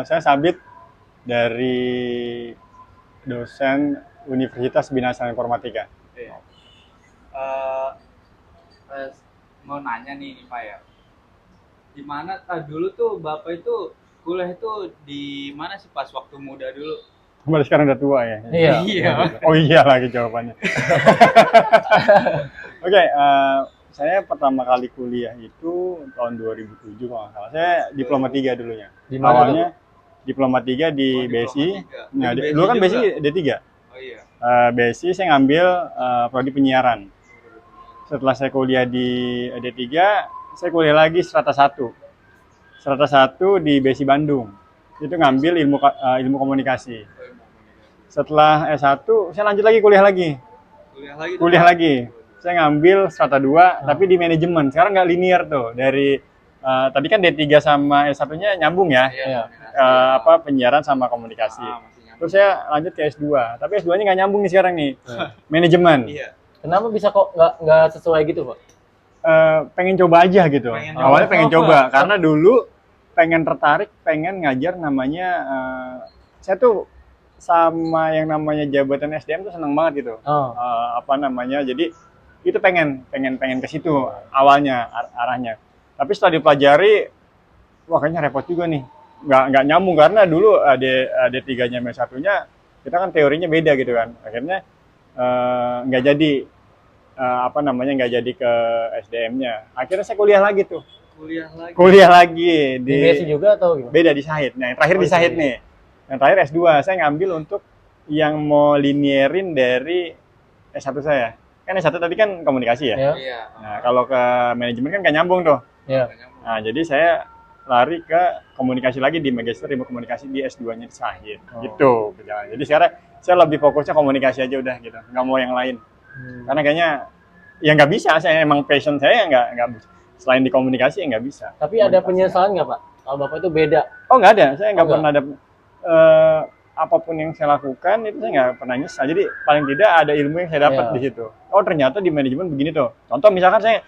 Saya Sabit dari dosen Universitas Bina Sarjana Informatika. Iya. Eh, Mau nanya nih Pak ya, di mana dulu tuh Bapak itu kuliah itu di mana sih pas waktu muda dulu? Kembali sekarang udah tua ya. Iya. Iya. Oh iya lagi jawabannya. Oke, saya pertama kali kuliah itu tahun 2007 kalau nggak salah. Saya diploma 3 dulunya. Di mana Awalnya diploma 3 di Oh, diploma BSI. 3. Nah, Di BSI dulu kan juga? BSI D3. Oh iya. BSI saya ngambil prodi penyiaran. Setelah saya kuliah di D3, saya kuliah lagi strata 1. Strata 1 di BSI Bandung. Itu ngambil ilmu komunikasi. Setelah S1, saya lanjut lagi kuliah lagi. Kuliah lagi. Saya ngambil strata 2 tapi di manajemen. Sekarang nggak linear tuh. Dari tadi kan D3 sama S1-nya nyambung ya. Iya. Penyiaran sama komunikasi. Masih nyambung. Terus saya lanjut ke S2. Tapi S2-nya nggak nyambung nih sekarang nih. Manajemen. Iya. Kenapa bisa kok nggak sesuai gitu, Pak? Pengen coba aja gitu. Pengen Awalnya coba. pengen coba karena dulu pengen ngajar namanya saya tuh sama yang namanya jabatan SDM tuh seneng banget gitu. Oh. Jadi itu pengen ke situ awalnya arahnya. Tapi setelah dipelajari, wah kayaknya repot juga nih. Nggak nyambung karena dulu D3-nya S1-nya kita kan teorinya beda gitu kan. Akhirnya nggak jadi nggak jadi ke SDM-nya. Akhirnya saya kuliah lagi tuh. Kuliah lagi Di BSI juga atau gimana? beda di Syahid. Nah, yang terakhir di Syahid nih. Yang terakhir S2 saya ngambil untuk yang mau linierin dari S1 saya. Kan S1 tadi kan komunikasi ya. Ya. Iya. Nah, kalau ke manajemen kan nggak nyambung tuh. Ya. Nah, jadi saya lari ke komunikasi lagi di Magister Ilmu Komunikasi di S2-nya di Syahid. Gitu perjalanan. Jadi sekarang saya lebih fokusnya komunikasi aja udah gitu. Nggak mau yang lain. Karena kayaknya ya nggak bisa. Saya emang passion saya nggak selain di komunikasi ya nggak bisa. Tapi ada penyesalan nggak, Pak? Kalau Bapak itu beda. Oh nggak ada, saya nggak Oh, pernah ada apapun yang saya lakukan itu saya nggak pernah nyesal. Jadi paling tidak ada ilmu yang saya dapat Iya. di situ. Oh ternyata di manajemen begini tuh. Contoh misalkan saya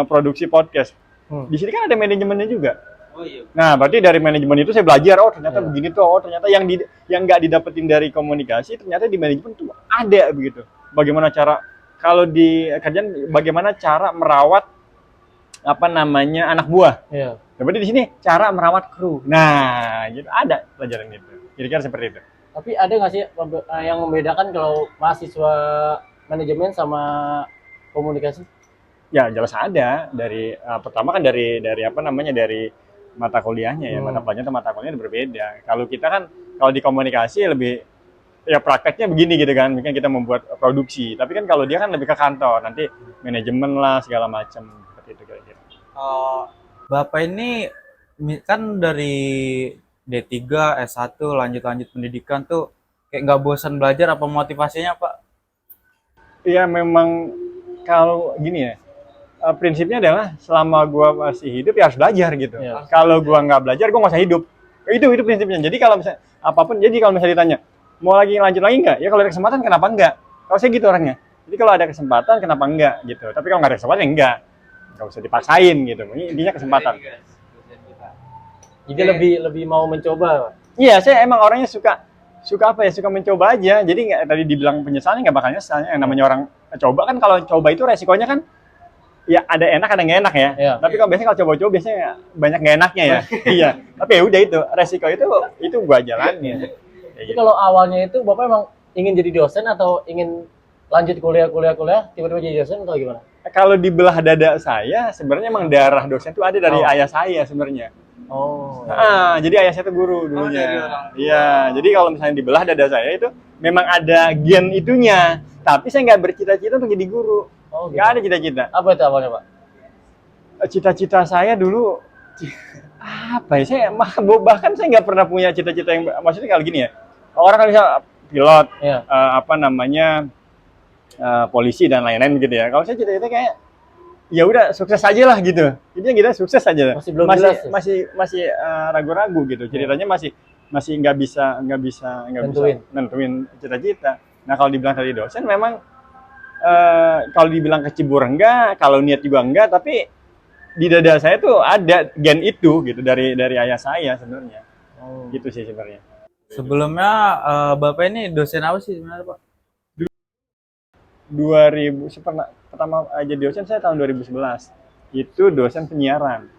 produksi podcast, di sini kan ada manajemennya juga. Oh iya. Nah berarti dari manajemen itu saya belajar. Oh ternyata Iya. begini tuh. Oh ternyata yang nggak didapetin dari komunikasi ternyata di manajemen tuh ada begitu. Bagaimana cara kalau di kerjaan bagaimana cara merawat anak buah. Iya. Nah, berarti di sini cara merawat kru. Nah, gitu ada pelajaran itu. Kira-kira seperti itu. Tapi ada nggak sih yang membedakan kalau mahasiswa manajemen sama komunikasi? Ya, jelas ada. Dari pertama kan dari mata kuliahnya ya. Mata pelajaran mata kuliahnya berbeda. Kalau kita kan kalau di komunikasi lebih ya prakteknya begini gitu kan. Mungkin kita membuat produksi. Tapi kan kalau dia kan lebih ke kantor. Nanti manajemen lah segala macam seperti itu kira-kira. Bapak ini kan dari D3, S1 lanjut pendidikan tuh kayak nggak bosan belajar apa motivasinya Pak? Iya memang kalau gini ya, prinsipnya adalah selama gua masih hidup ya harus belajar gitu. Iya. Kalau gua nggak belajar gua nggak usah hidup. Itu prinsipnya. Jadi kalau misalnya apapun, jadi kalau misalnya ditanya mau lanjut lagi nggak? Ya kalau ada kesempatan kenapa enggak? Kalau saya gitu orangnya. Jadi kalau ada kesempatan kenapa enggak gitu. Tapi kalau nggak ada kesempatan ya enggak. Nggak usah dipaksain gitu. Intinya kesempatan. Jadi lebih mau mencoba, Pak. Iya, saya emang orangnya suka mencoba aja. Jadi nggak tadi dibilang penyesalan nggak bakal nyesal. Yang namanya orang coba kan kalau coba itu resikonya kan ya ada enak ada nggak enak ya. Iya. Tapi kalau biasanya kalau coba-coba biasanya banyak nggak enaknya ya. Iya. Tapi ya udah itu resiko itu gua jalanin. Jadi kalau awalnya itu Bapak emang ingin jadi dosen atau ingin lanjut kuliah tiba-tiba jadi dosen atau gimana? Kalau dibelah dada saya sebenarnya emang darah dosen itu ada dari ayah saya sebenarnya. Oh. Jadi ayah saya itu guru dulunya. dari orang tua. Iya, jadi kalau misalnya dibelah dada saya itu memang ada gen itunya. Tapi saya nggak bercita-cita untuk jadi guru. Oh, gitu. Nggak ada cita-cita. Apa itu awalnya, Pak? Cita-cita saya dulu apa ya? Bahkan saya nggak pernah punya cita-cita yang maksudnya kalau gini ya. Orang kan bisa pilot, Iya. polisi dan lain-lain gitu ya. Kalau saya cita-cita kayak ya udah sukses aja lah gitu. Jadi kita sukses aja. Masih belum jelas ya? Masih ragu-ragu gitu. Ceritanya masih nggak bisa nentuin cita-cita. Nah kalau dibilang tadi dosen memang kalau dibilang kecebur enggak, kalau niat juga enggak, tapi di dada saya tuh ada gen itu gitu dari ayah saya sebenarnya. Oh. Gitu sih sebenarnya. Sebelumnya Bapak ini dosen apa sih sebenarnya, Pak? 2000 pertama aja dosen saya tahun 2011. Itu dosen penyiaran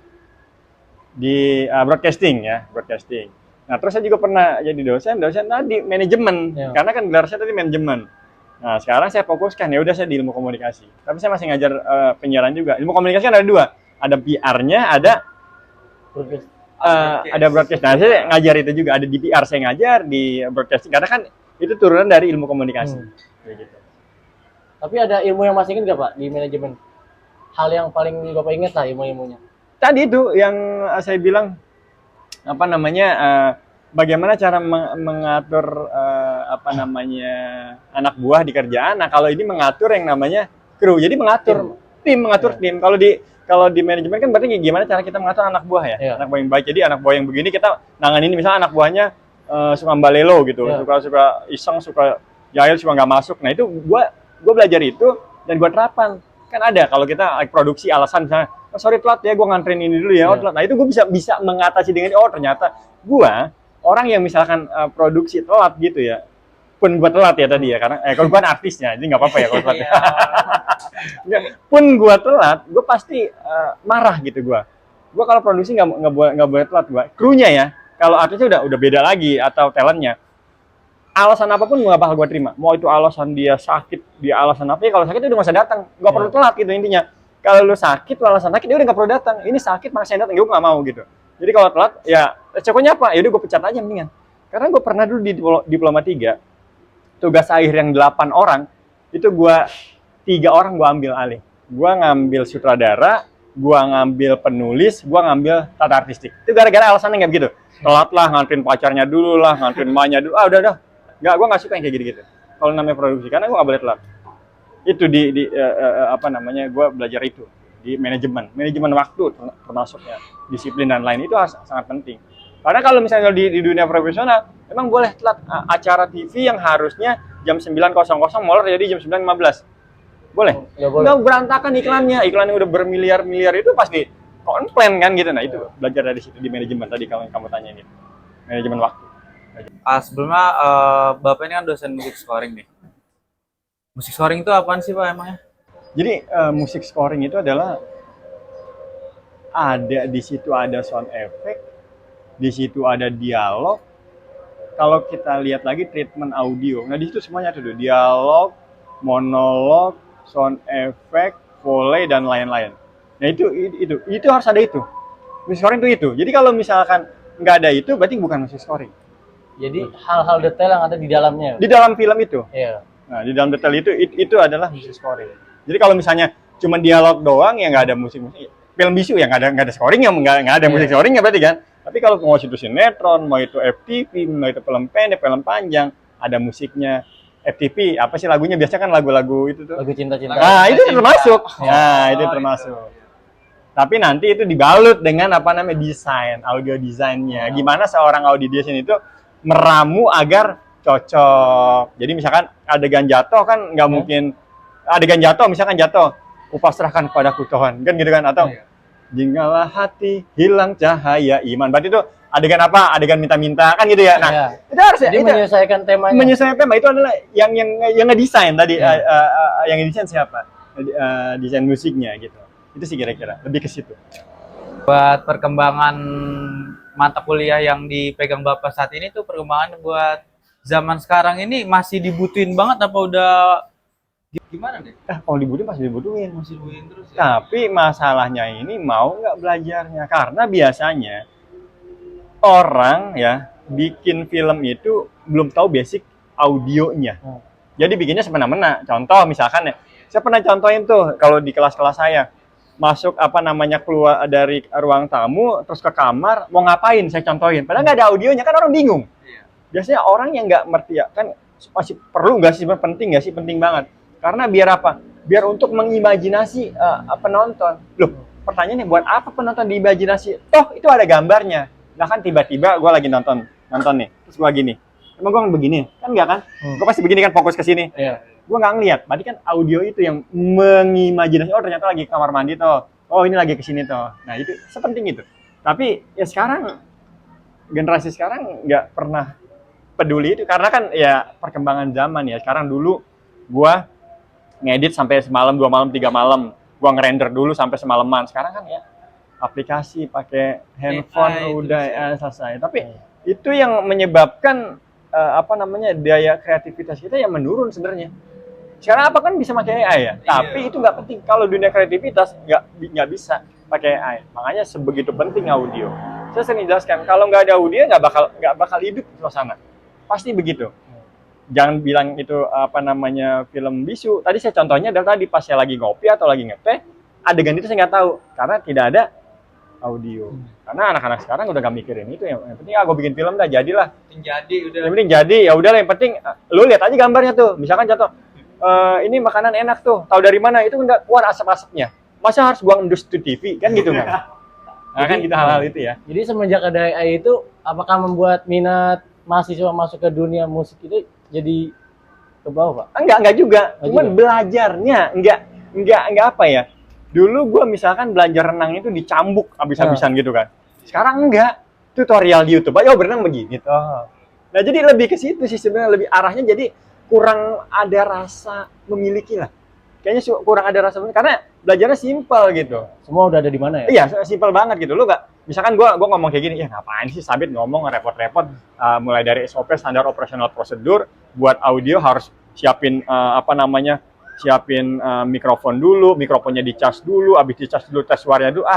di broadcasting ya, broadcasting. Nah, terus saya juga pernah jadi dosen tadi manajemen. Ya. Karena kan gelar saya tadi manajemen. Nah, sekarang saya fokuskan ya udah saya di ilmu komunikasi. Tapi saya masih ngajar penyiaran juga. Ilmu komunikasi kan ada dua. Ada PR-nya, ada broadcast. Nah, saya ngajar itu juga. Ada di PR saya ngajar, di broadcasting. Karena kan itu turunan dari ilmu komunikasi. Kayak gitu. Tapi ada ilmu yang masih ingat nggak Pak di manajemen? Hal yang paling Bapak ingat lah ilmu-ilmunya. Tadi itu yang saya bilang apa namanya bagaimana cara mengatur apa namanya anak buah di kerjaan. Nah, kalau ini mengatur yang namanya kru. Jadi mengatur tim. Kalau di manajemen kan berarti gimana cara kita mengatur anak buah ya? Iya. Anak buah yang baik. Jadi anak buah yang begini kita nanganin misalnya anak buahnya suka mbalelo gitu, Iya. suka iseng, suka jahil, suka nggak masuk. Nah, itu gua belajar itu dan gua terapkan. Kan ada kalau kita produksi alasan misalnya, oh, sorry telat ya, gue nganterin ini dulu ya, oh, telat. Nah, itu gue bisa mengatasi dengan oh ternyata gue orang yang misalkan produksi telat gitu ya, pun gue telat ya tadi ya, karena kalau gue kan artisnya, jadi nggak apa-apa ya kalau telat. Ya. Pun gue telat, gue pasti marah gitu gue. Gue kalau produksi nggak boleh telat gue. Krunya ya, kalau artisnya udah beda lagi atau talentnya. Alasan apapun nggak bakal gue terima. Mau itu alasan dia sakit, dia alasan apa ya, kalau sakit udah nggak usah datang, nggak perlu telat gitu intinya. Kalau lu sakit, lu alasan sakit, dia udah nggak perlu datang. Ini sakit makanya datang, gue nggak mau gitu. Jadi kalau telat, ya resikonya apa? Ya udah gue pecat aja mendingan. Karena gue pernah dulu di Diploma 3, tugas akhir yang 8 orang, itu gue 3 orang gue ambil alih. Gue ngambil sutradara, gue ngambil penulis, gue ngambil tata artistik. Itu gara-gara alasannya nggak begitu. Telat lah, nganterin pacarnya dulu lah, nganterin emaknya dulu. Udah. Nggak, gue nggak suka yang kayak gitu-gitu. Kalau namanya produksi, karena gue nggak boleh telat. Itu apa namanya, gue belajar itu di manajemen waktu termasuknya disiplin dan lain itu sangat penting. Karena kalau misalnya di dunia profesional, emang boleh telat acara TV yang harusnya jam 9.00 molor jadi jam 9.15. Boleh? Nggak boleh. Nggak, berantakan iklannya udah bermiliar-miliar itu pasti komplain kan gitu. Nah, itu belajar dari situ di manajemen tadi kalau yang kamu tanya ini. Manajemen waktu. Sebelumnya Bapak ini kan dosen musik scoring nih. Musik scoring itu apaan sih Pak emangnya? Jadi musik scoring itu adalah di situ ada sound effect, di situ ada dialog. Kalau kita lihat lagi treatment audio, nah di situ semuanya tuh dialog, monolog, sound effect, volley dan lain-lain. Nah itu harus ada itu. Musik scoring itu. Jadi kalau misalkan nggak ada itu, berarti bukan musik scoring. Jadi hal-hal detail yang ada di dalamnya. Di dalam film itu. Iya. Nah, di dalam detail itu adalah musik scoring. Jadi kalau misalnya cuma dialog doang ya nggak ada musik-musik. Film bisu ya nggak ada scoring ya nggak ada musik scoring ya berarti kan. Tapi kalau mau itu sinetron, mau itu FTV, mau itu film pendek, film panjang, ada musiknya. FTV apa sih lagunya biasanya kan lagu-lagu itu tuh. Lagu cinta-cinta. Nah, itu termasuk. Ya. Nah, itu termasuk. Tapi nanti itu dibalut dengan apa namanya desain, audio desainnya. Gimana seorang audio design itu meramu agar cocok. Jadi misalkan adegan jatuh kan nggak mungkin adegan jatuh misalkan jatuh upasrahkan kepadaku Tuhan kan gitu kan atau jinggalah hati hilang cahaya iman. Berarti itu adegan apa? Adegan minta-minta kan gitu ya. Nah, itu harus jadi menyesuaikan temanya. Menyesuaikan tema itu adalah yang ngedesain tadi yang ngedesain siapa? Desain musiknya gitu. Itu sih kira-kira lebih ke situ. Buat perkembangan mata kuliah yang dipegang Bapak saat ini tuh perkembangan buat zaman sekarang ini masih dibutuhin banget apa udah gimana deh? Kalau dibutuhin pasti dibutuhin. Masih dibutuhin terus ya? Tapi masalahnya ini mau nggak belajarnya karena biasanya orang ya bikin film itu belum tahu basic audionya. Jadi bikinnya semena-mena. Contoh misalkan ya, saya pernah contohin tuh kalau di kelas-kelas saya. Masuk apa namanya keluar dari ruang tamu terus ke kamar mau ngapain saya contohin padahal nggak ada audionya kan orang bingung. Biasanya orang yang nggak ngerti ya kan masih perlu nggak sih penting nggak sih penting banget karena biar apa biar untuk mengimajinasi penonton. Loh pertanyaannya buat apa penonton diimajinasi toh itu ada gambarnya. Nah kan tiba-tiba gue lagi nonton nih terus gue gini emang gue begini kan nggak kan gue pasti begini kan fokus ke sini. Gue nggak ngeliat, berarti kan audio itu yang mengimajinasi, oh ternyata lagi kamar mandi tuh, oh ini lagi kesini tuh. Nah itu sepenting itu. Tapi ya sekarang generasi sekarang nggak pernah peduli itu karena kan ya perkembangan zaman ya. Sekarang dulu gua ngedit sampai semalam, 2 malam, 3 malam. Gua ngerender dulu sampai semalaman. Sekarang kan ya aplikasi pakai handphone AI udah terus ya. selesai. Tapi itu yang menyebabkan daya kreativitas kita yang menurun sebenarnya. Sekarang apa kan bisa pakai AI ya, tapi itu nggak penting. Kalau dunia kreativitas nggak bisa pakai AI. Makanya sebegitu penting audio. Saya sering jelaskan kalau nggak ada audio nggak bakal hidup suasana. Pasti begitu. Jangan bilang itu film bisu. Tadi saya contohnya adalah tadi pas saya lagi ngopi atau lagi ngeteh, adegan itu saya nggak tahu karena tidak ada audio. Karena anak-anak sekarang udah nggak mikirin itu. Yang penting gue bikin film dah jadilah. Jadi udah. Yang penting jadi ya udahlah. Yang penting lu lihat aja gambarnya tuh. Misalkan contoh ini makanan enak tuh. Tahu dari mana? Itu nggak keluar asap-asapnya. Masa harus gua endus di TV kan gitu kan? Nah, kan kita hal-hal itu ya. Jadi semenjak ada AI itu, apakah membuat minat mahasiswa masuk ke dunia musik itu jadi ke bawah, Pak? Enggak juga. Enggak Cuman juga. belajarnya enggak apa ya. Dulu gua misalkan belajar renang itu dicambuk habis-habisan gitu kan. Sekarang enggak. Tutorial di YouTube. Ayo berenang begini gitu. Nah, jadi lebih ke situ sih sebenarnya, lebih arahnya jadi kurang ada rasa memiliki lah. Kayaknya kurang ada rasa memiliki karena belajarnya simpel gitu. Semua udah ada di mana ya? Iya, simpel banget gitu. Lu nggak, misalkan gua ngomong kayak gini, ya ngapain sih Sabit ngomong repot-repot, mulai dari SOP standar operational prosedur, buat audio harus siapin siapin mikrofon dulu, mikrofonnya dicas dulu, habis dicas dulu tes suaranya dulu,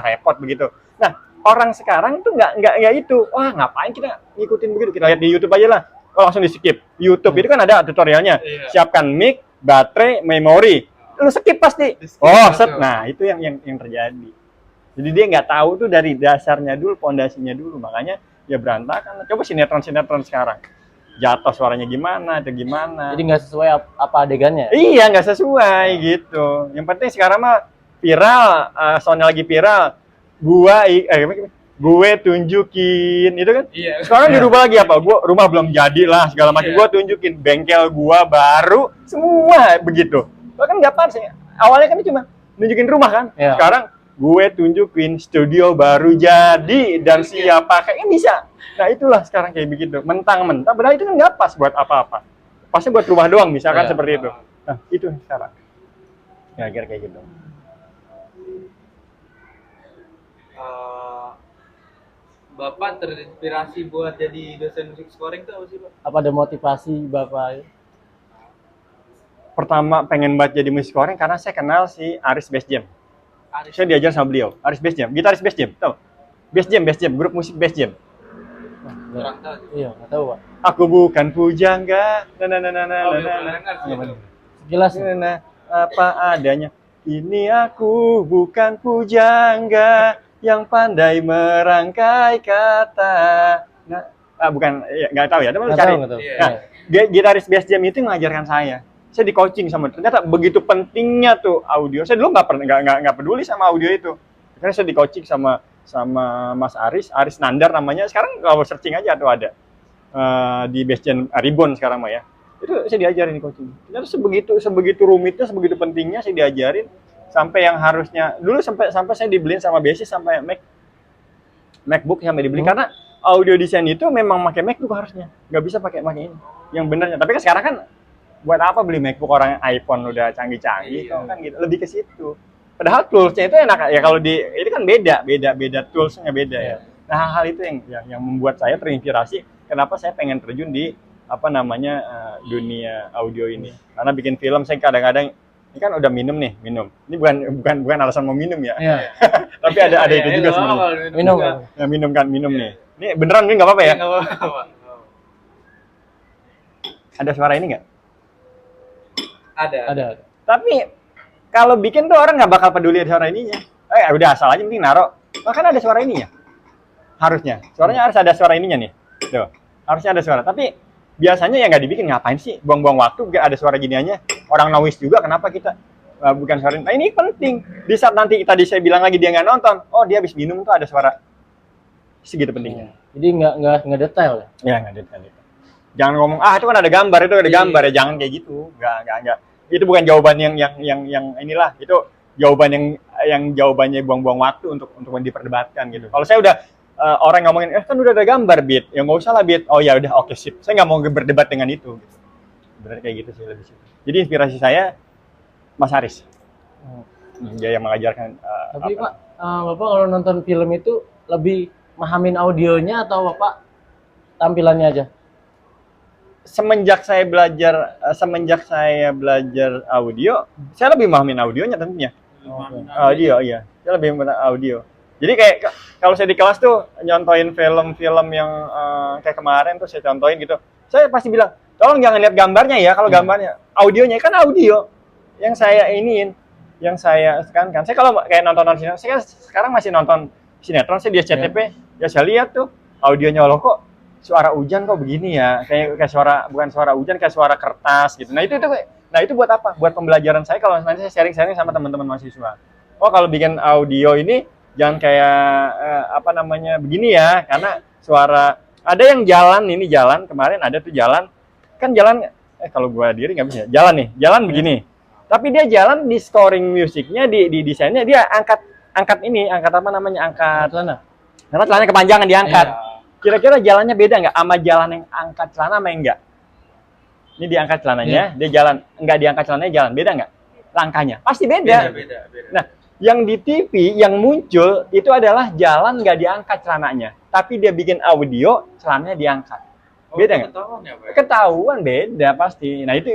repot begitu. Nah, orang sekarang tuh nggak itu. Wah, ngapain kita ngikutin begitu? Kita lihat di YouTube aja lah. Oh, langsung di skip. YouTube itu kan ada tutorialnya. Iya. Siapkan mic, baterai, memori. Lu skip pasti. Nah itu yang terjadi. Jadi dia nggak tahu tuh dari dasarnya dulu, pondasinya dulu. Makanya ya berantakan. Coba sinetron sekarang. Jatuh suaranya gimana, atau gimana. Jadi nggak sesuai apa adegannya? Iya, nggak sesuai gitu. Yang penting sekarang mah viral, soalnya lagi viral. Gue tunjukin itu kan. Iya. Sekarang dirubah lagi apa? Gua rumah belum jadi lah segala macam. Iya. Gua tunjukin bengkel gua baru, semua begitu. Bahkan nggak pas ya. Awalnya kan cuma nunjukin rumah kan. Iya. Sekarang gue tunjukin studio baru jadi dan siap pakai, bisa. Nah itulah sekarang kayak begitu. Mentang-mentang, padahal itu kan nggak pas buat apa-apa. Pasnya buat rumah doang, misalkan Iya. seperti itu. Nah itu sekarang. Ya kira kayak gitu. Bapak terinspirasi buat jadi dosen musik scoring tuh apa sih, Pak? Apa ada motivasi Bapak? Pertama pengen banget jadi musik scoring karena saya kenal si Aris Bass Jam. Saya diajar sama beliau, Aris Bass Jam, gitaris Bass Jam, tahu? Bass Jam, grup musik Bass Jam. Kurang tahu. Iya, nggak tahu, Pak. Aku bukan pujangga, Jelas. apa adanya. Ini aku bukan pujangga yang pandai merangkai kata. Nah, bukan, ya, nggak tahu ya, teman Nggak cari. tahu, nggak tahu. Iya. Nah, gitaris Bass Jam itu mengajarkan saya. Saya di coaching sama, ternyata begitu pentingnya tuh audio. Saya dulu nggak peduli sama audio itu. Karena saya di coaching sama Mas Aris Nandar namanya. Sekarang kalau searching aja tuh ada di Bass Jam Ribbon sekarang mah ya. Itu saya diajarin di coaching. Ternyata sebegitu rumitnya, sebegitu pentingnya saya diajarin sampai yang harusnya dulu sampai saya dibeliin sama basis sampai MacBook sampai dibeli karena audio desain itu memang pakai MacBook harusnya, nggak bisa pakai ini yang benernya. Tapi kan sekarang kan buat apa beli MacBook, orang iPhone udah canggih-canggih kan gitu, lebih ke situ. Padahal toolsnya itu enak ya, kalau di ini kan beda toolsnya beda ya. Nah hal-hal itu yang membuat saya terinspirasi kenapa saya pengen terjun di dunia audio ini. Karena bikin film saya kadang-kadang ini kan udah minum. Ini bukan alasan mau minum ya. Iya. Tapi ada itu juga sebenarnya. Minum. Ya, minum nih. Ini beneran ini nggak apa-apa ya? Nggak apa-apa. Ada suara ini nggak? Ada. Tapi kalau bikin tuh orang nggak bakal peduli ada suara ininya. Udah asal aja penting naro. Bahkan ada suara ininya. Harusnya. Suaranya harus ada suara ininya nih. Tuh. Harusnya ada suara. Tapi biasanya ya nggak dibikin, ngapain sih? Buang-buang waktu nggak ada suara giniannya. Orang noise juga, kenapa kita bukan suara? Nah ini penting. Di saat nanti tadi saya bilang lagi dia nggak nonton, oh dia habis minum tuh ada suara. Segitu pentingnya. Jadi nggak detail ya? Ya nggak detail itu. Jangan ngomong itu kan ada gambar, itu ada gambar ya, jangan kayak gitu. Nggak. Itu bukan jawaban yang inilah. Itu jawaban yang jawabannya buang-buang waktu untuk diperdebatkan gitu. Kalau saya udah orang ngomongin, kan udah ada gambar Bit, ya nggak usah lah Bit. Oh ya udah, oke sip. Saya nggak mau berdebat dengan itu. Gitu. Benar kayak gitu sih lebih sih. Jadi inspirasi saya Mas Haris. Dia yang mengajarkan. Tapi Pak, Bapak kalau nonton film itu lebih mahamin audionya atau Bapak tampilannya aja? Semenjak saya belajar audio, saya lebih memahamin audionya tentunya. Audio, iya. Saya lebih memahamin audio. Jadi kayak kalau saya di kelas tuh nyontoin film-film yang kayak kemarin tuh saya contohin gitu. Saya pasti bilang, tolong jangan lihat gambarnya ya, kalau gambarnya, audionya kan audio yang saya iniin, yang saya kan. Saya kalau kayak nonton sinetron, saya sekarang masih nonton sinetron, saya di SCTV, ya saya lihat tuh audionya, loh kok suara hujan kok begini ya, kayak suara, bukan suara hujan, kayak suara kertas gitu. Nah itu buat apa? Buat pembelajaran saya kalau nanti saya sharing-sharing sama teman-teman mahasiswa. Oh kalau bikin audio ini jangan kayak begini ya, karena suara ada yang jalan kemarin ada tuh jalan kalau gua diri nggak bisa jalan begini, tapi dia jalan di scoring musiknya di desainnya dia angkat celana kepanjangan diangkat. Kira-kira jalannya beda nggak sama jalan yang angkat celana sama yang enggak? Ini diangkat celananya, dia jalan, enggak diangkat celananya jalan, beda nggak? Langkahnya pasti beda. Beda. Nah, yang di TV yang muncul itu adalah jalan nggak diangkat celananya, tapi dia bikin audio celananya diangkat. Beda nggak? Ketahuan beda pasti. Nah itu.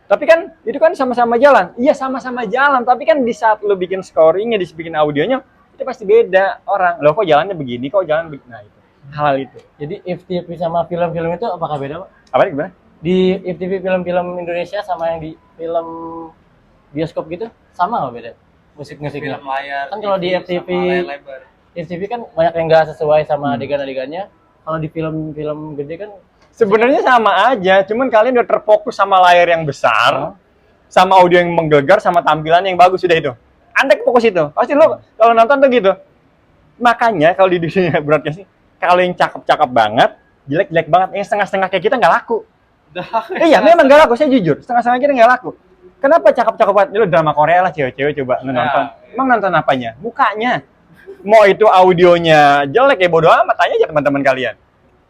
Tapi kan itu kan sama-sama jalan. Iya sama-sama jalan, tapi kan di saat lo bikin scoringnya, bikin audionya itu pasti beda orang. Lo kok jalannya begini, kok jalan begini. Nah itu hal itu. Jadi FTV sama film-film itu apakah beda Pak? Apa gimana? Di FTV film-film Indonesia sama yang di film bioskop gitu sama nggak beda? Musik-musiknya. Film layar. Kan kalau di FTV kan banyak yang nggak sesuai sama adegan-adegannya. Kalau di film-film gede kan sebenarnya sama aja, cuman kalian udah terfokus sama layar yang besar, sama audio yang menggelegar, sama tampilan yang bagus, sudah itu. Anda fokus itu. Pasti lo kalau nonton tuh gitu. Makanya kalau di dunia broadcasting, kalau yang cakep-cakep banget, jelek-jelek banget, yang setengah-setengah kayak kita nggak laku. Iya, memang nggak laku, saya jujur. Setengah-setengah kita nggak laku. Kenapa cakep-cakep banget? Lo drama Korea lah, cewek-cewek coba nonton. Emang nonton apanya? Mukanya. Mau itu audionya jelek ya bodo amat, tanya aja teman-teman kalian.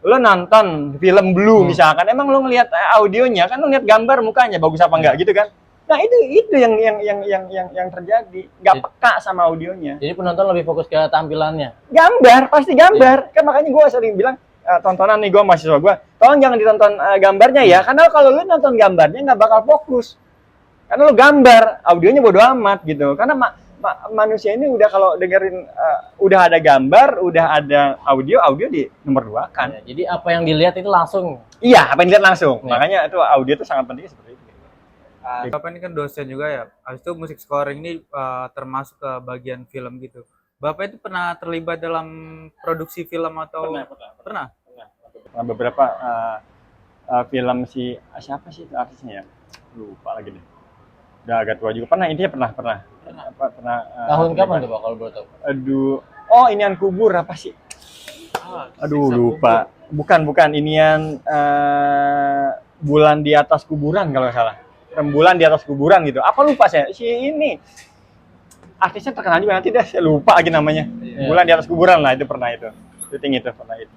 Lo nonton film Blue misalkan, emang lo ngelihat audionya kan, lo ngeliat gambar mukanya bagus apa enggak gitu kan? Nah itu yang terjadi, nggak peka sama audionya. Jadi penonton lebih fokus ke tampilannya. Gambar, pasti gambar. Kan makanya gue sering bilang tontonan nih, gue mahasiswa gue, tolong jangan ditonton gambarnya ya, karena kalau lo nonton gambarnya nggak bakal fokus. Karena lo gambar, audionya bodo amat gitu. Karena manusia ini udah kalau dengerin udah ada gambar, udah ada audio di nomor 2 kan. Ya, jadi apa yang dilihat itu langsung. Iya, apa yang dilihat langsung. Ya. Makanya itu audio itu sangat penting seperti itu. Bapak ini kan dosen juga ya. Habis itu musik scoring ini termasuk ke bagian film gitu. Bapak itu pernah terlibat dalam produksi film atau pernah? Beberapa film siapa sih itu artisnya ya? Lupa lagi deh. Udah agak tua juga. Intinya pernah. Tahun kapan tuh Pak kalau boleh tahu? Aduh. Oh, inian kubur apa sih? Aduh, lupa. Bukan inian bulan di atas kuburan kalau nggak salah. Rembulan di atas kuburan gitu. Apa lupa saya? Si ini. Artisnya terkenal juga, nanti deh saya lupa lagi namanya. Bulan di atas kuburan lah, itu pernah itu. Syuting itu pernah itu.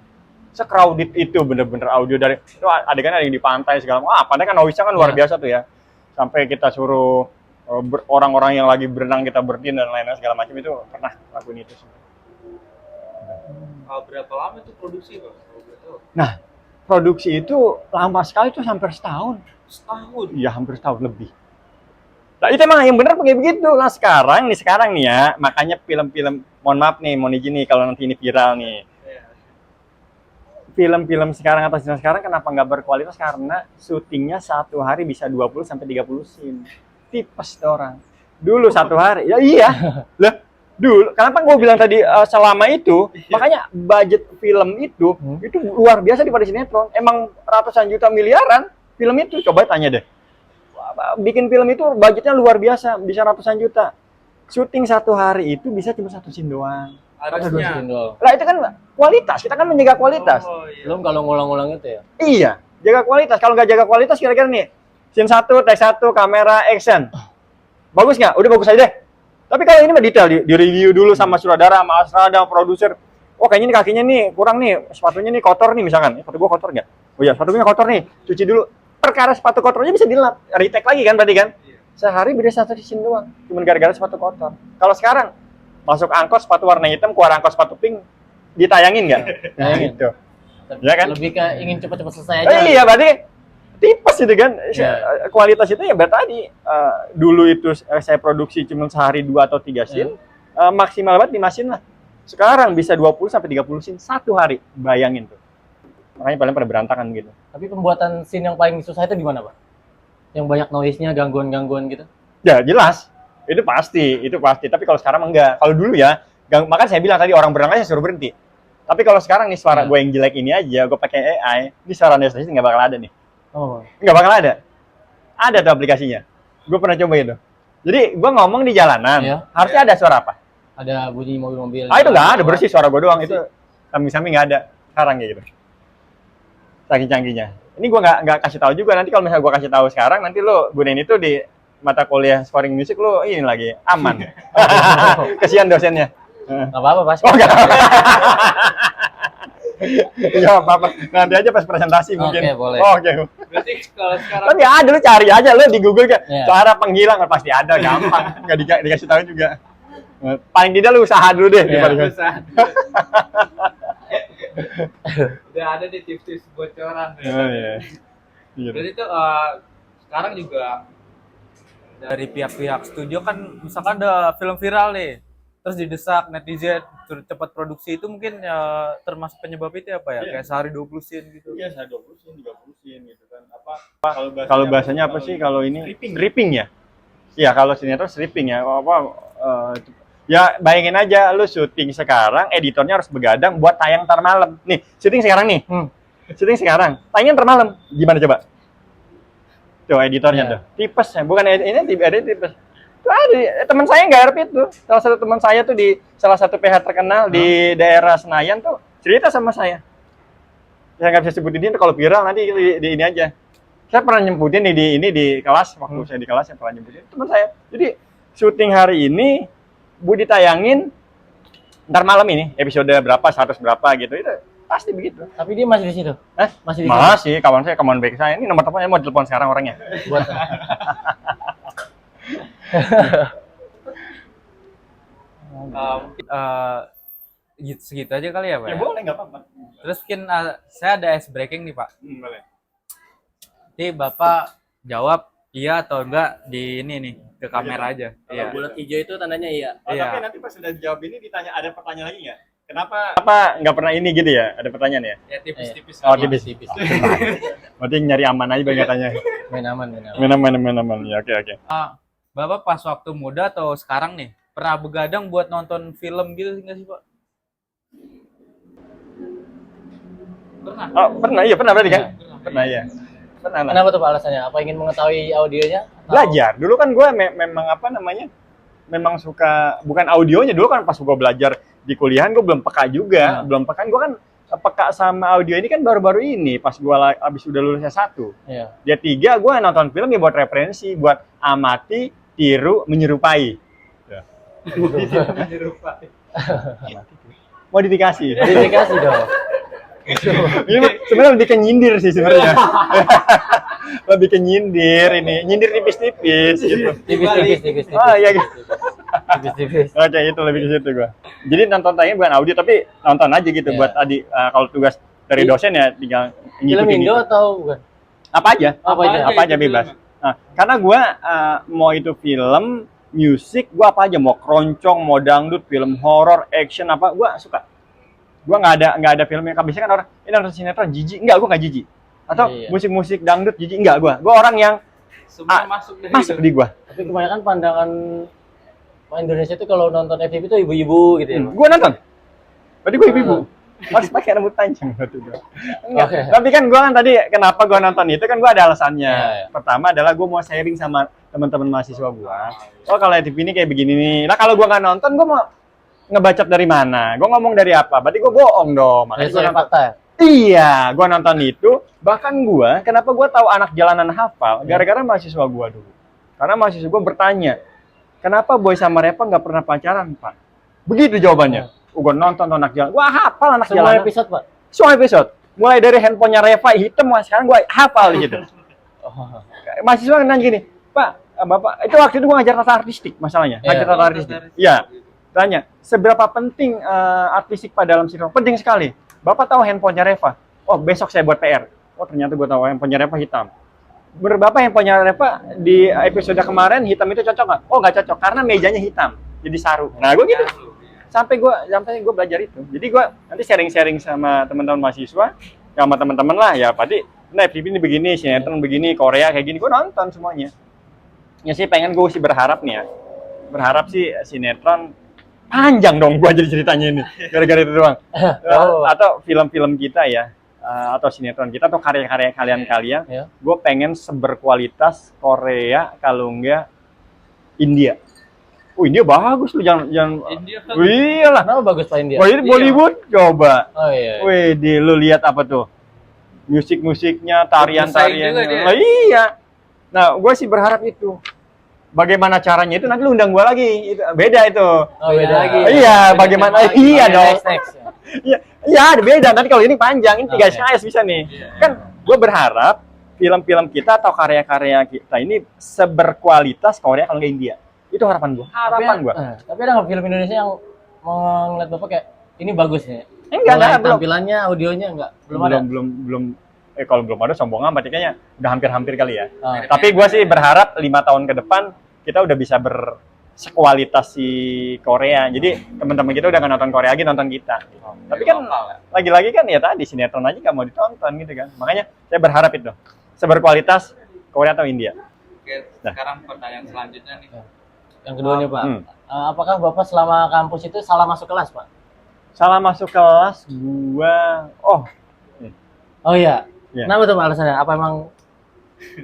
Se-crowded itu bener-bener audio dari itu adegan ada yang di pantai segala macam. Pantai kan noise-nya kan luar biasa tuh ya. Sampai kita suruh orang-orang yang lagi berenang kita berhenti dan lain-lain segala macam, itu pernah lakuin itu semua. Berapa lama itu produksi Pak? Nah, produksi itu lama sekali tuh, hampir setahun. Setahun? Iya, hampir setahun lebih. Nah, itu emang yang benar pakai begitu. Nah, sekarang nih ya, makanya film-film, mohon maaf nih, mohon izin nih kalau nanti ini viral nih. Film-film sekarang atau sinetron sekarang kenapa nggak berkualitas? Karena syutingnya 1 hari bisa 20 sampai 30 scene. Tipes tuh orang. Dulu 1 hari, ya iya. Lah, dulu. Kenapa gue bilang tadi selama itu? Makanya budget film itu luar biasa daripada sinetron. Emang ratusan juta miliaran film itu. Coba tanya deh. Bikin film itu budgetnya luar biasa, bisa ratusan juta. Syuting 1 hari itu bisa cuma 1 scene doang. Harusnya. Lah itu kan kualitas, kita kan menjaga kualitas. Belum kalau ngulang-ngulang itu ya. Iya, jaga kualitas. Kalau nggak jaga kualitas, kira-kira nih, scene 1, take 1, kamera, action. Bagus nggak? Udah bagus aja deh. Tapi kalau ini mah detail, di review dulu sama sutradara, sama asrada, sama produser. oh kayaknya nih kakinya nih kurang nih, sepatunya nih kotor nih misalkan, sepatu gua kotor nggak? Oh iya, sepatu gua kotor nih, cuci dulu. Perkara sepatu kotornya bisa dilap, retake lagi kan berarti kan? Sehari beda satu season doang, cuma gara-gara sepatu kotor. Kalau sekarang masuk angkot sepatu warna hitam, keluar angkot sepatu pink, ditayangin nggak? Nah, gitu. Ya kan? Lebih ke ingin cepat-cepat selesai aja. Iya, berarti tipes gitu kan. Iya. Kualitas itu ya berarti dulu itu saya produksi cuma sehari 2 atau 3 scene, maksimal banget 5 scene lah. Sekarang bisa 20 sampai 30 scene satu hari. Bayangin tuh. Makanya paling pada berantakan gitu. Tapi pembuatan scene yang paling susah itu gimana, Pak? Yang banyak noise-nya, gangguan-gangguan gitu. Ya, jelas. Itu pasti. Tapi kalau sekarang enggak. Kalau dulu ya, makanya saya bilang tadi orang berangkat saya suruh berhenti. Tapi kalau sekarang nih suara gue yang jelek ini aja, gue pakai AI, ini suara anestesi nggak bakal ada nih. Oh. Nggak bakal ada. Ada tuh aplikasinya. Gue pernah coba itu. Jadi gue ngomong di jalanan, harusnya ada suara apa? Ada bunyi mobil-mobil. Itu nggak ada, bersih suara gue doang. Itu samping-samping nggak ada. Sekarang kayak gitu. Saking canggihnya. Ini gue nggak kasih tahu juga. Nanti kalau misalnya gue kasih tahu sekarang, nanti lo gunain itu di mata kuliah scoring music lo ini lagi aman. Kesian dosennya. Nggak apa-apa, Pak. Oh, enggak. Ya apa-apa. Nanti aja pas presentasi mungkin. Oke, boleh. Oh, oke. Berarti kalau sekarang Kan ya ada, lu cari aja lu di Google kan. Iya. Cara penghilang pasti ada, gampang. Enggak dikasih tahu juga. Paling tidak lu usaha dulu deh. Iya. bisa. Udah ada nih tips-tips bocoran. Oh, iya. Iya. Berarti itu sekarang juga dari pihak-pihak studio kan misalkan ada film viral nih, terus didesak netizen suruh cepat produksi, itu mungkin termasuk penyebab itu apa ya? Iya. Kayak sehari 20 scene gitu. Iya, saya 20 scene, 30 scene gitu kan. Kalau bahasanya apa sih kalau ini? Stripping ya? Iya, kalau sinetron stripping ya. Ya bayangin aja lu syuting sekarang, editornya harus begadang buat tayang ntar malam. Nih, syuting sekarang nih. Syuting sekarang, tayangnya ntar malam. Gimana coba? Tuh editornya tuh. Tipes ya, bukan ini tipes. Tuh ada teman saya nggak RP itu. Salah satu teman saya tuh di salah satu PH terkenal di daerah Senayan tuh cerita sama saya. Saya nggak bisa sebutin ini kalau viral nanti di ini aja. Saya pernah nyebutin di kelas waktu saya di kelas yang pernah nyebutin teman saya. Jadi syuting hari ini Bu ditayangin ntar malam ini episode berapa 100 berapa gitu itu pasti begitu. Tapi dia masih di situ. Masih di situ. Masih kawan saya, kawan baik saya. Ini nomor teleponnya mau telepon sekarang orangnya. Buat Segitu aja kali ya, Pak. Ya boleh, nggak apa-apa. Terus mungkin saya ada ice breaking nih, Pak. Boleh. Jadi Bapak jawab iya atau enggak di ini nih ke kamera aja. Kalau bulat hijau itu tandanya iya. Oh, Iya. tapi nanti pas sudah jawab ini ditanya ada pertanyaan lagi nggak? Kenapa nggak pernah ini gitu ya? Ada pertanyaan ya? Ya tipis-tipis. Oh, tipis. Berarti nyari aman aja biar nggak tanya. Main aman. Main aman. Ya, oke. Bapak pas waktu muda atau sekarang nih pernah begadang buat nonton film gitu nggak sih, Pak? Pernah. Oh, pernah berarti kan? Pernah. Pernah ya. Pernah. Kenapa tuh Pak alasannya? Apa ingin mengetahui audionya? Belajar. Dulu kan gue memang apa namanya? Memang suka bukan audionya dulu kan pas gue belajar di kuliahan gue belum peka juga, belum peka. Gue kan peka sama audio ini kan baru-baru ini pas gue abis udah lulus S1. Iya. Dia 3 gue nonton film ya buat referensi, buat amati, tiru, menyerupai. Ya. Menyerupai. Modifikasi. Modifikasi dong. Ini sebenarnya lebih ke nyindir sih sebenarnya. Lebih ke nyindir ini, nyindir tipis-tipis gitu. Tipis. Oh iya gitu. Tipis. Oke, itu lebih ke situ gua. Jadi nonton tayangnya bukan audio tapi nonton aja gitu buat adik kalau tugas dari dosen ya tinggal Film ngikutin Indo gitu. atau bukan? Apa aja? Apa aja itu bebas. film. Nah, karena gua mau itu film, musik, gua apa aja mau keroncong, mau dangdut, film horor, action apa, gua suka. Gua nggak ada film yang biasanya kan orang ini nonton sinetron jijik, enggak, gua nggak jijik. Atau musik-musik dangdut jijik, enggak gua orang yang Semua masuk di gua. Tapi kebanyakan pandangan Indonesia itu kalau nonton FTV itu ibu-ibu gitu ya. Gua nonton. Berarti gua ibu-ibu. Harus pakai rambut panjang berarti gua. Enggak. Oke. Tapi kan gua kan tadi kenapa gua nonton itu kan gua ada alasannya. Iya. Pertama adalah gua mau sharing sama teman-teman mahasiswa gua. Oh, kalau FTV ini kayak begini nih. Nah, kalau gua nggak nonton gua mau ngebacot dari mana? Gua ngomong dari apa? Berarti gua bohong dong. Makanya gua nonton. Fakta ya? Iya, gua nonton itu. Bahkan gua, kenapa gua tahu anak jalanan hafal? Gara-gara mahasiswa gua dulu. Karena mahasiswa gua bertanya, kenapa Boy sama Reva nggak pernah pacaran, Pak? Begitu jawabannya. Gue nonton anak jalan. Gue hafal anak Semua jalan. episode, Pak. Semua episode. Mulai dari handphonenya Reva hitam, sekarang gue hafal gitu. Oh. Mahasiswa nanya gini, Pak, Bapak, itu waktu itu gue ngajar tata artistik masalahnya. Iya. Ngajar tata artistik. Iya. Tanya, seberapa penting artistik pada dalam sinetron? Penting sekali. Bapak tahu handphonenya Reva? Oh, besok saya buat PR. Oh, ternyata gue tahu handphonenya Reva hitam. Menurut Bapak handphonenya Reva di episode kemarin hitam itu cocok nggak? Oh, nggak cocok karena mejanya hitam. Jadi saru. Nah, gue gitu. Sampai gue belajar itu. Jadi gue nanti sharing-sharing sama teman-teman mahasiswa, sama teman-teman lah ya, Pak. Nah, FTV ini begini, sinetron begini, Korea kayak gini, gue nonton semuanya. Ya sih pengen gue sih berharap nih ya. Berharap sih sinetron panjang dong gua jadi ceritanya ini. Gara-gara itu doang. Atau film-film kita ya, atau sinetron kita atau karya-karya kalian-kalian, Ya. gue pengen seberkualitas Korea kalau enggak India. Oh, India bagus loh, jangan India. Wih lah. Kenapa bagus Pak India? Wah, ini Bollywood coba. Oh iya. Wih, lu lihat apa tuh? Musik-musiknya, tarian-tariannya. Bersaing juga dia. Nah, iya. Nah, gue sih berharap itu. Bagaimana caranya itu nanti lu undang gue lagi. Itu beda itu. Oh, beda lagi. Iya, bagaimana? lagi. Iya Oke, dong. next. Iya, iya ada beda. Nanti kalau ini panjang, ini 3 Oke. SKS bisa nih. Iya. Kan gue berharap film-film kita atau karya-karya kita ini seberkualitas Korea kalau nggak India. Itu harapan gue. Harapan gue. Tapi ada nggak film Indonesia yang mau ngeliat Bapak kayak ini bagus ya? Enggak, Mulai belum. tampilannya, audionya enggak? Belum ada. Belum. Kalau belum ada sombong amat kayaknya udah hampir-hampir kali ya. Oh. Tapi gue sih berharap 5 tahun ke depan kita udah bisa bersekualitas si Korea. Jadi teman-teman kita udah nggak nonton Korea lagi, nonton kita. Tapi kan lagi-lagi kan ya tadi sinetron aja nggak mau ditonton gitu kan. Makanya saya berharap itu seberkualitas Korea atau India. Oke, sekarang pertanyaan selanjutnya nih. Yang kedua nih Pak, Hmm. apakah Bapak selama kampus itu salah masuk kelas Pak? Salah masuk kelas gua, Oh iya. Iya. Kenapa tuh Pak alasannya? Apa emang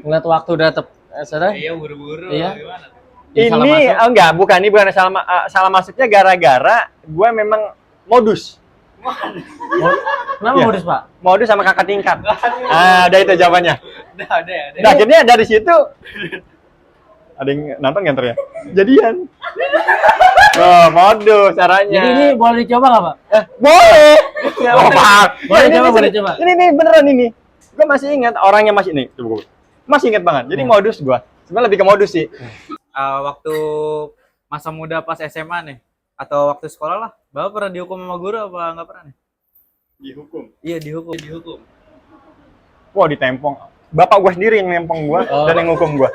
ngeliat waktu udah saudara? Iya, buru-buru. Iya. Gimana? Salah ini masuk? enggak, bukan ini bukan salah masuknya gara-gara gua memang modus. Kenapa Iya. modus Pak? Modus sama kakak tingkat. Ada itu jawabannya. Ada ya. Nah, akhirnya dari situ ada yang nonton nggak ntar ya? Jadian. Oh, modus caranya. Jadi ini boleh dicoba nggak Pak? Boleh. Oh, Pak. Boleh Ini coba, nih, boleh coba. Ini beneran ini. Gue masih ingat orangnya masih nih. Coba. Masih ingat banget. Jadi modus gua. Sebenarnya lebih ke modus sih. Waktu masa muda pas SMA nih atau waktu sekolah lah, Bapak pernah dihukum sama guru apa nggak pernah nih? Dihukum. Iya, dihukum. Wah, ditempong. Bapak gua sendiri yang nempong gua dan yang ngukum gua.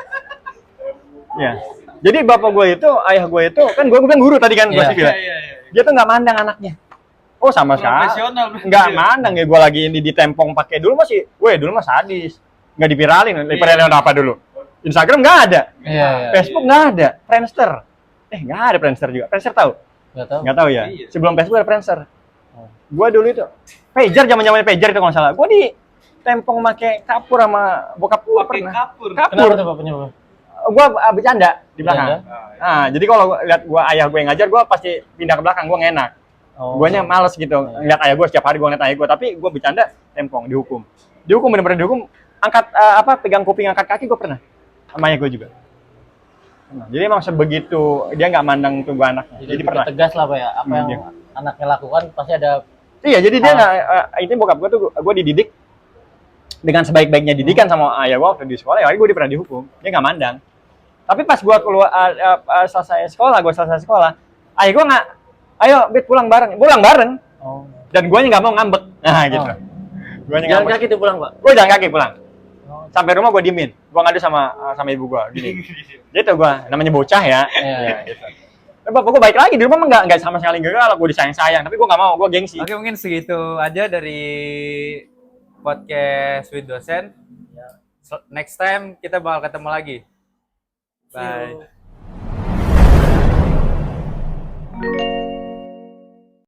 Ya. Jadi bapak gua itu, ayah gua itu, kan gua bukan guru tadi kan gua Iya. sih bilang. Iya. Dia tuh nggak mandang anaknya. Oh, sama sekali. Profesional. Nggak mandang ya gua lagi ini ditempong pakai dulu masih. Dulu mah sadis. Nggak dipiralin. Dipiralin apa dulu? Instagram nggak ada. Iya. Facebook nggak ada. Friendster. Nggak ada Friendster juga. Friendster tahu? Nggak tahu. Nggak tahu ya. Iya. Sebelum Facebook ada Friendster. Oh. Gua dulu itu pager, zaman-zaman pager itu kalau nggak salah. Gua di tempong pakai kapur sama bokap gua Pakai pernah. kapur. Kenapa tuh Pak penyebab? Gua bercanda di belakang. Bercanda? Nah, jadi kalau lihat gua ayah gue yang ngajar, gua pasti pindah ke belakang. Gua ngenak. Oh. Guanya males gitu. Ngeliat ayah gua setiap hari gua ngeliat ayah gua, tapi gua bercanda tempong, dihukum. Dihukum bener-bener dihukum. Angkat pegang kuping, angkat kaki gua pernah. Sama ayah gua juga. Nah, jadi emang sebegitu dia nggak mandang tuh gua anaknya. Jadi lebih pernah. tegas lah Pak ya. Apa yang Iya. anaknya lakukan pasti ada. Iya, jadi dia nggak, ini bokap gue tuh gue dididik dengan sebaik-baiknya didikan sama ayah gue waktu di sekolah. Ya, gue pernah dihukum, dia nggak mandang. Tapi pas gue keluar selesai sekolah, ayah gue nggak, ayo Bet pulang bareng. Oh. Dan gue nggak mau ngambek, nah gitu. Gue Jalan kaki tuh pulang Pak. Gue jalan kaki pulang. Oh. Sampai rumah gue diemin, gue ngadu sama ibu gue gini. Gitu gue, namanya bocah ya. Iya. Ya, gitu. Bapak gue baik lagi di rumah mah nggak sama sekali nggak galak, gue disayang-sayang. Tapi gue nggak mau, gue gengsi. Oke, mungkin segitu aja dari podcast with dosen. Next time kita bakal ketemu lagi. Bye.